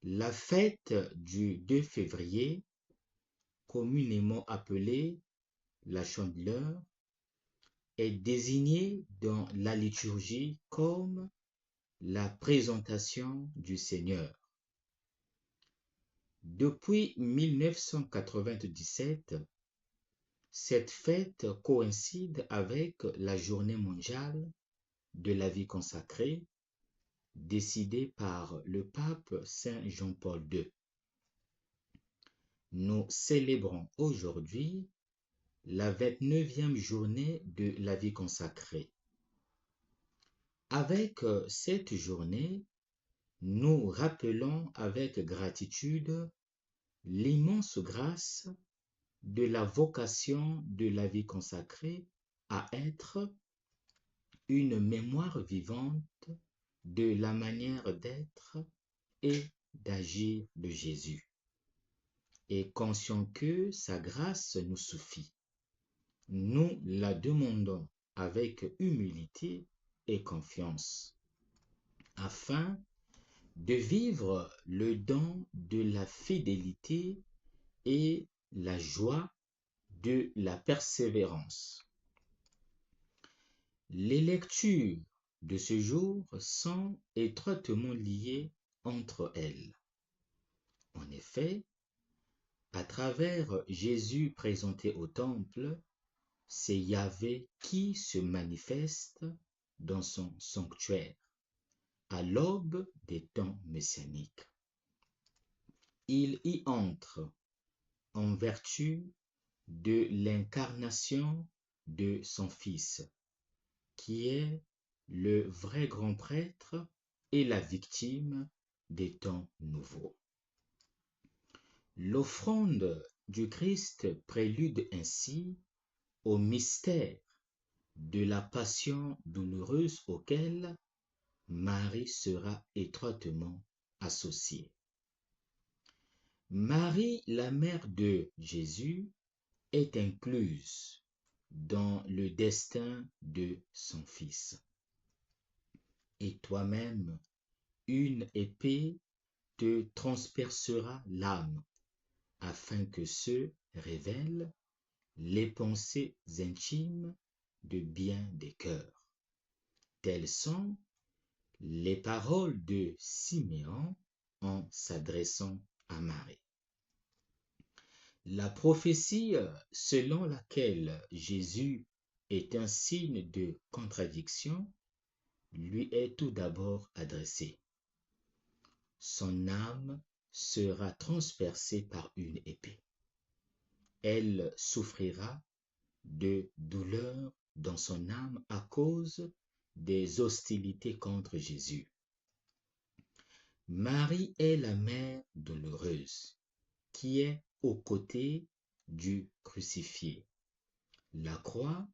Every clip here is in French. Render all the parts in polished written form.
La fête du 2 février, communément appelée la Chandeleur, est désignée dans la liturgie comme la présentation du Seigneur. Depuis 1997, cette fête coïncide avec la Journée mondiale de la vie consacrée, décidée par le pape Saint Jean-Paul II. Nous célébrons aujourd'hui la 29e journée de la vie consacrée. Avec cette journée, nous rappelons avec gratitude l'immense grâce de la vocation de la vie consacrée à être une mémoire vivante de la manière d'être et d'agir de Jésus, et conscient que sa grâce nous suffit. Nous la demandons avec humilité et confiance, afin de vivre le don de la fidélité et la joie de la persévérance. Les lectures de ce jour sont étroitement liées entre elles. En effet, à travers Jésus présenté au temple, c'est Yahvé qui se manifeste dans son sanctuaire à l'aube des temps messianiques. Il y entre en vertu de l'incarnation de son Fils, qui est le vrai grand prêtre et la victime des temps nouveaux. L'offrande du Christ prélude ainsi au mystère de la passion douloureuse auquel Marie sera étroitement associée. Marie, la mère de Jésus, est incluse dans le destin de son Fils. Et toi-même, une épée te transpercera l'âme, afin que se révèlent les pensées intimes de bien des cœurs. Telles sont les paroles de Siméon en s'adressant à Marie. La prophétie selon laquelle Jésus est un signe de contradiction lui est tout d'abord adressée. Son âme sera transpercée par une épée. Elle souffrira de douleur dans son âme à cause des hostilités contre Jésus. Marie est la mère douloureuse qui est aux côtés du crucifié. La croix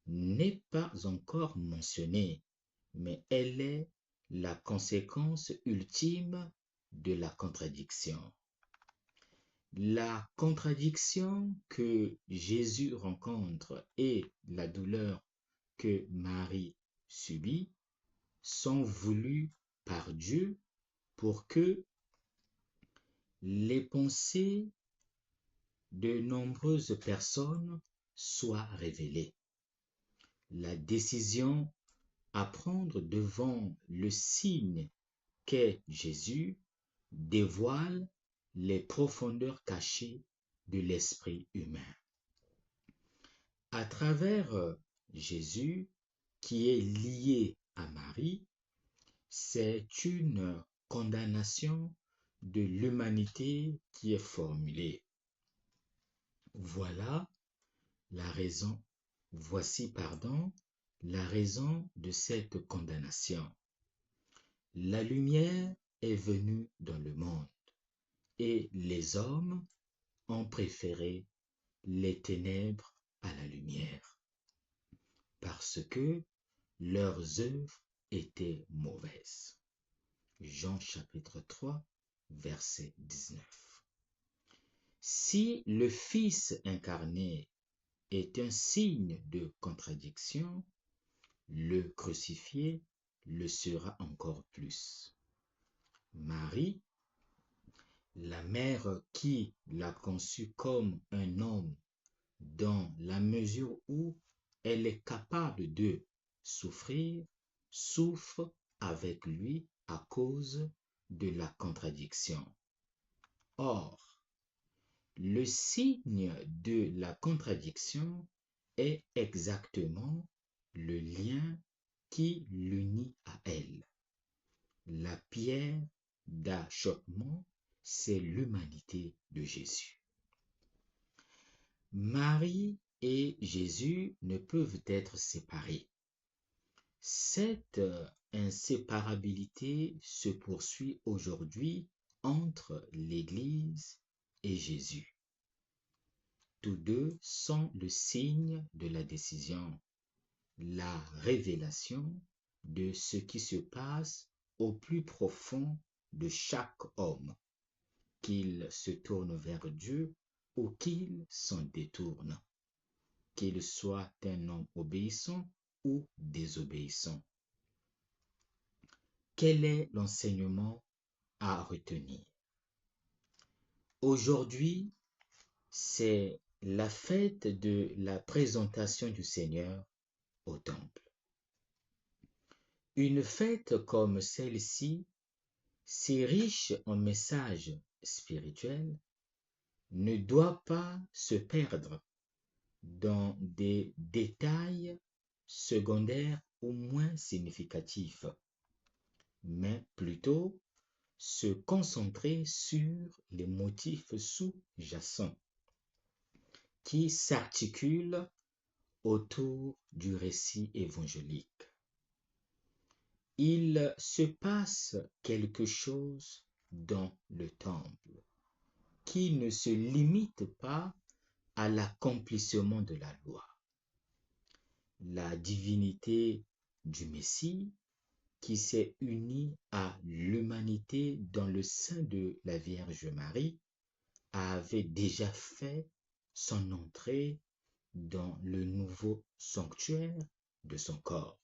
n'est pas encore mentionnée, mais elle est la conséquence ultime de la contradiction. La contradiction que Jésus rencontre et la douleur que Marie subit sont voulues par Dieu pour que les pensées de nombreuses personnes soient révélées. La décision à prendre devant le signe qu'est Jésus dévoile les profondeurs cachées de l'esprit humain. À travers Jésus, qui est lié à Marie, c'est une condamnation de l'humanité qui est formulée. Voici la raison de cette condamnation. La lumière est venue dans le monde, et les hommes ont préféré les ténèbres à la lumière, parce que leurs œuvres étaient mauvaises. Jean chapitre 3, verset 19. Si le Fils incarné est un signe de contradiction, le crucifié le sera encore plus. Marie La mère qui l'a conçu comme un homme dans la mesure où elle est capable de souffrir, souffre avec lui à cause de la contradiction. Or, le signe de la contradiction est exactement le lien qui l'unit à elle. La pierre d'achoppement, c'est l'humanité de Jésus. Marie et Jésus ne peuvent être séparés. Cette inséparabilité se poursuit aujourd'hui entre l'Église et Jésus. Tous deux sont le signe de la décision, la révélation de ce qui se passe au plus profond de chaque homme, qu'il se tourne vers Dieu ou qu'il s'en détourne, qu'il soit un homme obéissant ou désobéissant. Quel est l'enseignement à retenir? Aujourd'hui, c'est la fête de la présentation du Seigneur au temple. Une fête comme celle-ci, si riche en messages spirituels, ne doit pas se perdre dans des détails secondaires ou moins significatifs, mais plutôt se concentrer sur les motifs sous-jacents qui s'articulent autour du récit évangélique. Il se passe quelque chose dans le temple qui ne se limite pas à l'accomplissement de la loi. La divinité du Messie qui s'est unie à l'humanité dans le sein de la Vierge Marie avait déjà fait son entrée dans le nouveau sanctuaire de son corps.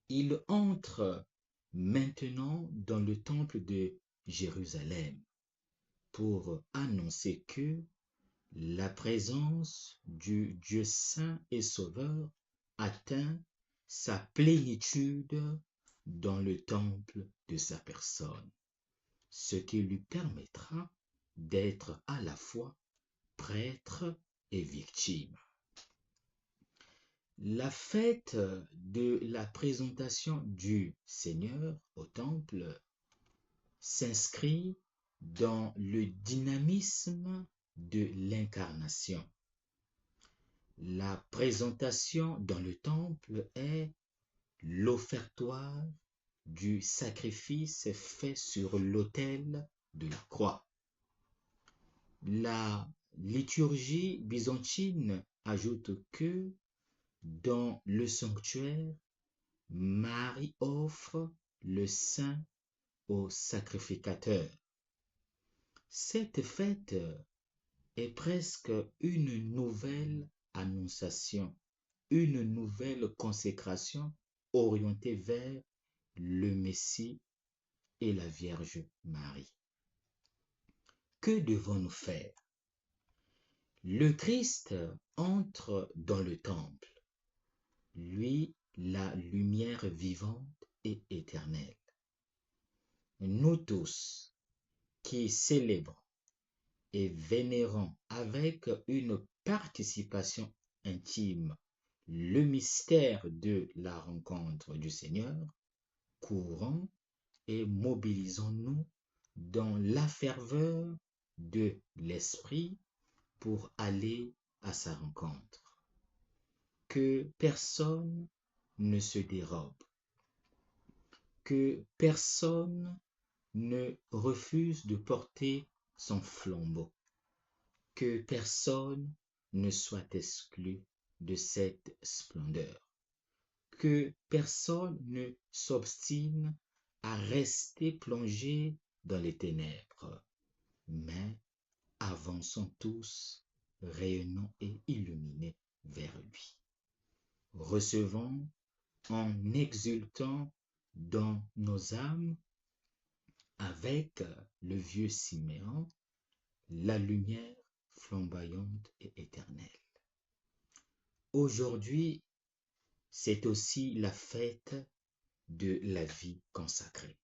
Il entre maintenant dans le temple de Jérusalem pour annoncer que la présence du Dieu saint et sauveur atteint sa plénitude dans le temple de sa personne, ce qui lui permettra d'être à la fois prêtre et victime. La fête de la présentation du Seigneur au temple s'inscrit dans le dynamisme de l'incarnation. La présentation dans le temple est l'offertoire du sacrifice fait sur l'autel de la croix. La liturgie byzantine ajoute que dans le sanctuaire, Marie offre le sein au sacrificateur. Cette fête est presque une nouvelle annonciation, une nouvelle consécration orientée vers le Messie et la Vierge Marie. Que devons-nous faire? Le Christ entre dans le temple, lui, la lumière vivante et éternelle. Nous tous qui célébrons et vénérons avec une participation intime le mystère de la rencontre du Seigneur, courons et mobilisons-nous dans la ferveur de l'esprit pour aller à sa rencontre. Que personne ne se dérobe, que personne ne refuse de porter son flambeau, que personne ne soit exclu de cette splendeur, que personne ne s'obstine à rester plongé dans les ténèbres, mais avançons tous, rayonnants et illuminés vers lui. Recevons en exultant dans nos âmes avec avec le vieux Siméon, la lumière flamboyante et éternelle. Aujourd'hui, c'est aussi la fête de la vie consacrée.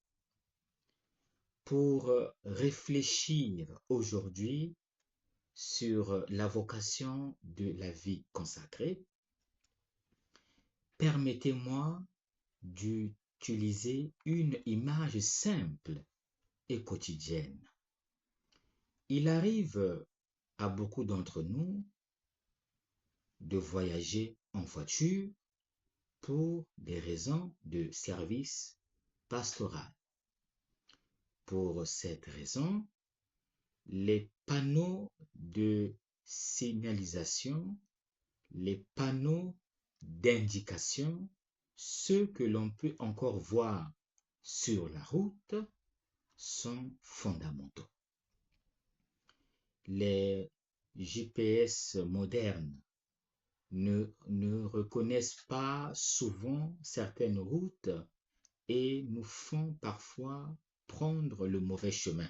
Pour réfléchir aujourd'hui sur la vocation de la vie consacrée, permettez-moi d'utiliser une image simple et quotidienne. Il arrive à beaucoup d'entre nous de voyager en voiture pour des raisons de service pastoral. Pour cette raison, les panneaux de signalisation, les panneaux d'indication, ceux que l'on peut encore voir sur la route, sont fondamentaux. Les GPS modernes ne reconnaissent pas souvent certaines routes et nous font parfois prendre le mauvais chemin.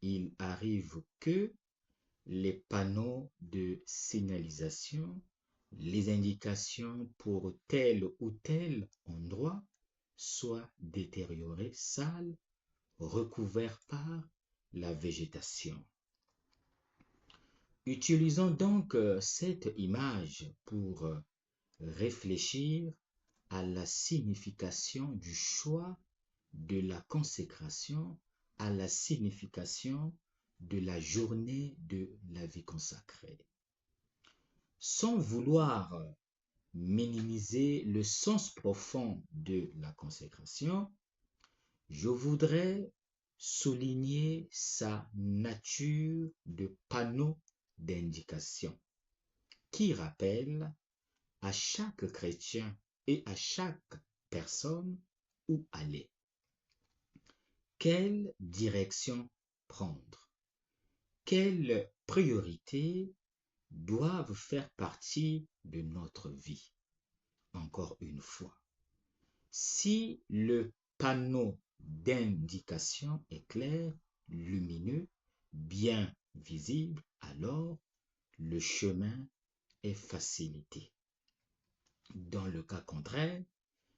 Il arrive que les panneaux de signalisation, les indications pour tel ou tel endroit soient détériorés, sales, recouverts par la végétation. Utilisons donc cette image pour réfléchir à la signification du choix de la consécration, à la signification de la journée de la vie consacrée. Sans vouloir minimiser le sens profond de la consécration, je voudrais souligner sa nature de panneau d'indication qui rappelle à chaque chrétien et à chaque personne où aller. Quelle direction prendre? Quelles priorités doivent faire partie de notre vie? Encore une fois, si le panneau d'indication est clair, lumineux, bien visible, alors le chemin est facilité. Dans le cas contraire,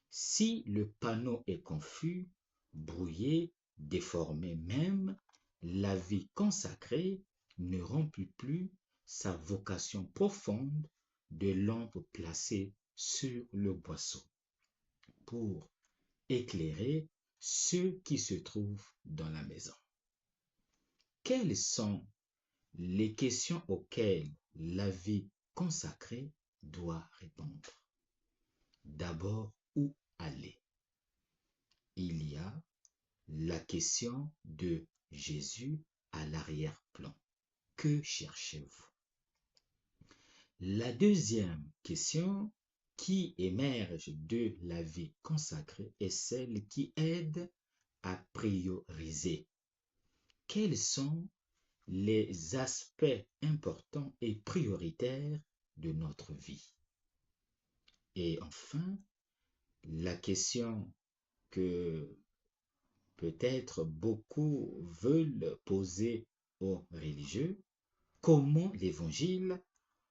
si le panneau est confus, brouillé, déformé même, la vie consacrée ne remplit plus sa vocation profonde de lampe placée sur le boisseau pour éclairer ceux qui se trouvent dans la maison. Quelles sont les questions auxquelles la vie consacrée doit répondre? D'abord, où aller? Il y a la question de Jésus à l'arrière-plan. Que cherchez-vous? La deuxième question qui émerge de la vie consacrée est celle qui aide à prioriser. Quels sont les aspects importants et prioritaires de notre vie? Et enfin, la question que peut-être beaucoup veulent poser aux religieux: comment l'évangile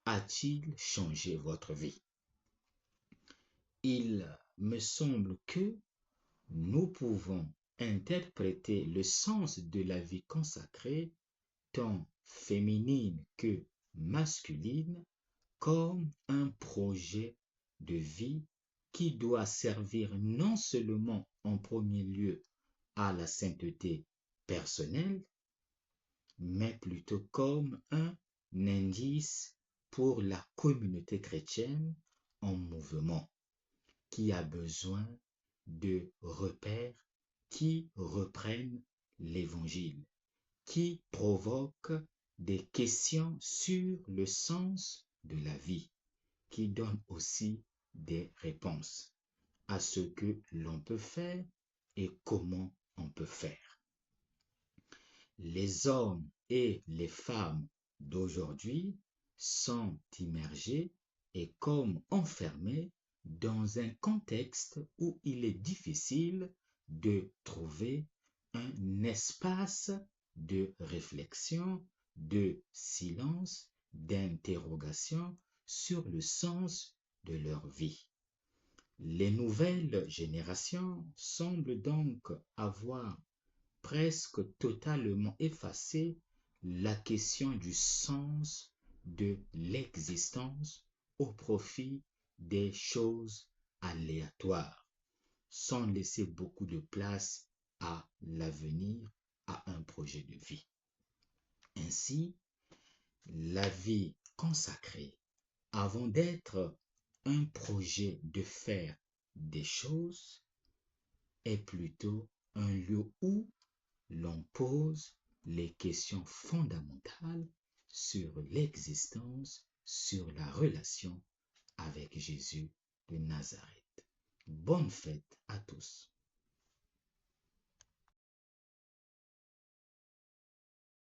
a-t-il changé votre vie? Il me semble que nous pouvons interpréter le sens de la vie consacrée, tant féminine que masculine, comme un projet de vie qui doit servir non seulement en premier lieu à la sainteté personnelle, mais plutôt comme un indice pour la communauté chrétienne en mouvement, qui a besoin de repères qui reprennent l'Évangile, qui provoquent des questions sur le sens de la vie, qui donnent aussi des réponses à ce que l'on peut faire et comment on peut faire. Les hommes et les femmes d'aujourd'hui sont immergés et comme enfermés dans un contexte où il est difficile de trouver un espace de réflexion, de silence, d'interrogation sur le sens de leur vie. Les nouvelles générations semblent donc avoir presque totalement effacé la question du sens de l'existence au profit des choses aléatoires, sans laisser beaucoup de place à l'avenir, à un projet de vie. Ainsi, la vie consacrée, avant d'être un projet de faire des choses, est plutôt un lieu où l'on pose les questions fondamentales sur l'existence, sur la relation avec Jésus de Nazareth. Bonne fête à tous.